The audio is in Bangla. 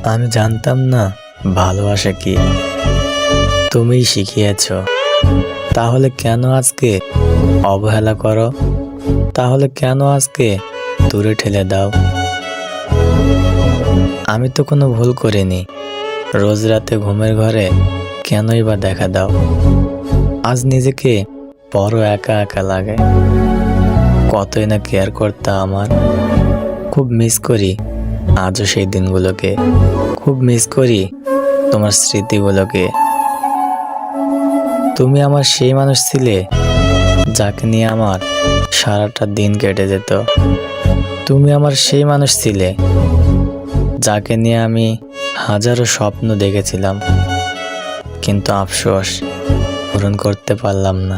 আমি জানতাম না ভালোবাসা কি, তুমিই শিখিয়েছ। তাহলে কেন আজকে অবহেলা করো? তাহলে কেন আজকে দূরে ঠেলে দাও? আমি তো কোনো ভুল করিনি, রোজ রাতে ঘুমের ঘরে কেনই বা দেখা দাও? আজ নিজেকে বড় একা একা লাগে, কতই না কেয়ার করতে আমার। খুব মিস করি আজও সেই দিনগুলোকে, খুব মিস করি তোমার স্মৃতিগুলোকে। তুমি আমার সেই মানুষ ছিলে যাকে নিয়ে আমার সারাটা দিন কেটে যেত। তুমি আমার সেই মানুষ ছিলে যাকে নিয়ে আমি হাজারো স্বপ্ন দেখেছিলাম, কিন্তু আফসোস পূরণ করতে পারলাম না।